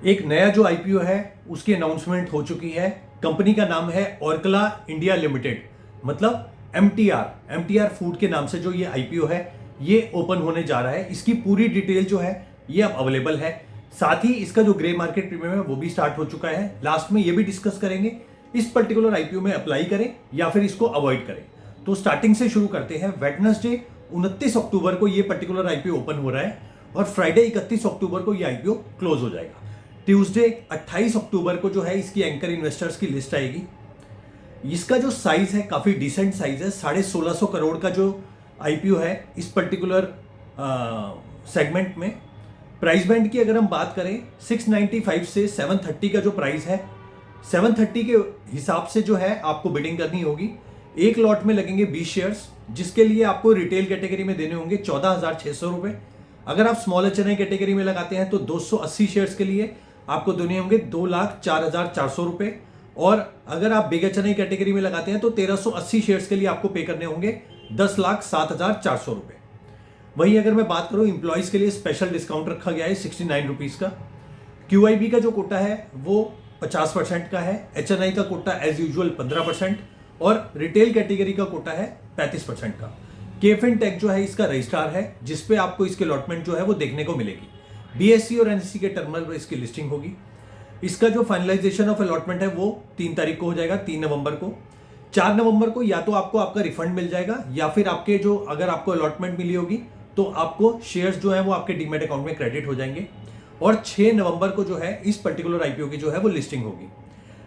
एक नया जो आईपीओ है उसकी अनाउंसमेंट हो चुकी है। कंपनी का नाम है ओरकला इंडिया लिमिटेड, मतलब एमटीआर फूड के नाम से जो ये आईपीओ है ये ओपन होने जा रहा है। इसकी पूरी डिटेल जो है ये अब अवेलेबल है। साथ ही इसका जो ग्रे मार्केट प्रीमियम है वो भी स्टार्ट हो चुका है। लास्ट में ये भी डिस्कस करेंगे इस पर्टिकुलर आईपीओ में अप्लाई करें या फिर इसको अवॉइड करें। तो स्टार्टिंग से शुरू करते हैं। वेडनेसडे 29 अक्टूबर को ये पर्टिकुलर आईपीओ ओपन हो रहा है और फ्राइडे 31 अक्टूबर को ये आईपीओ क्लोज हो जाएगा। ट्यूसडे 28 अक्टूबर को जो है इसकी एंकर इन्वेस्टर्स की लिस्ट आएगी। इसका जो साइज है काफी डिसेंट साइज है। 1650 करोड़ का जो आईपीओ है इस पर्टिकुलर सेगमेंट में। प्राइस बैंड की अगर हम बात करें 695 से 730 का जो प्राइस है, 730 के हिसाब से जो है आपको बिडिंग करनी होगी। एक लॉट में लगेंगे 20 शेयर्स, जिसके लिए आपको रिटेल कैटेगरी में देने होंगे 14,600 रुपए। अगर आप स्मॉल एचएनआई कैटेगरी में लगाते हैं तो 280 शेयर्स के लिए आपको देने होंगे 2,04,400 रुपए। और अगर आप बिग एचएनआई कैटेगरी में लगाते हैं तो 1380 शेयर्स के लिए आपको पे करने होंगे 10,07,400 रुपए। वही अगर मैं बात करूं इंप्लॉइज के लिए स्पेशल डिस्काउंट रखा गया है 69 रुपीज का। क्यूआईबी का जो कोटा है वो 50% का है। एचएनआई का कोटा एज यूजुअल 15% और रिटेल कैटेगरी का कोटा है 35% का। केफिन टेक जो है इसका रजिस्ट्रार है, जिसपे आपको इसके अलॉटमेंट जो है वो देखने को मिलेगी। बीएससी और एनएससी के टर्मिनल पर इसकी लिस्टिंग होगी। इसका जो फाइनलाइजेशन ऑफ अलॉटमेंट है वो 3 तारीख को हो जाएगा, 3 नवंबर को। 4 नवंबर को या तो आपको आपका रिफंड मिल जाएगा या फिर आपके जो अगर आपको अलॉटमेंट मिली होगी तो आपको शेयर्स जो है वो आपके डीमैट अकाउंट में क्रेडिट हो जाएंगे। और 6 नवंबर को जो है इस पर्टिकुलर आईपीओ की जो है वो लिस्टिंग होगी।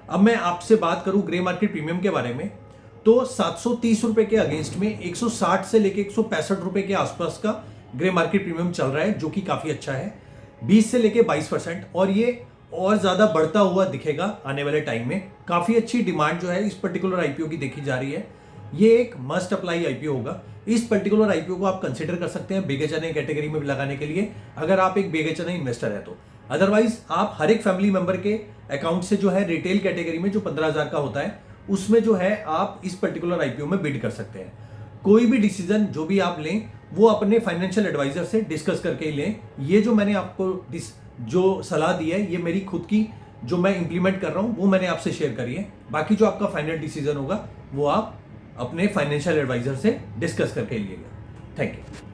अब मैं आपसे बात करूं ग्रे मार्केट प्रीमियम के बारे में, तो 730 रुपए के अगेंस्ट में 160 से लेके 165 रुपए के आसपास का ग्रे मार्केट प्रीमियम चल रहा है, जो कि काफी अच्छा है, 20 से लेके 22%। और ये और ज्यादा बढ़ता हुआ दिखेगा आने वाले टाइम में। काफी अच्छी डिमांड जो है इस पर्टिकुलर आईपीओ की देखी जा रही है। ये एक मस्ट अप्लाई आईपीओ होगा। इस पर्टिकुलर आईपीओ को आप कंसीडर कर सकते हैं बिग एचएनआई कैटेगरी में लगाने के लिए, अगर आप एक बिग एचएनआई इन्वेस्टर है तो। अदरवाइज आप हर एक फैमिली मेंबर के अकाउंट से जो है रिटेल कैटेगरी में जो 15,000 का होता है उसमें जो है आप इस पर्टिकुलर आईपीओ में बिड कर सकते हैं। कोई भी डिसीजन जो भी आप लें वो अपने फाइनेंशियल एडवाइजर से डिस्कस करके ही लें। ये जो मैंने आपको जो सलाह दी है ये मेरी खुद की जो मैं इंप्लीमेंट कर रहा हूं वो मैंने आपसे शेयर करी है। बाकी जो आपका फाइनल डिसीजन होगा वो आप अपने फाइनेंशियल एडवाइजर से डिस्कस करके लीजिएगा। Thank you.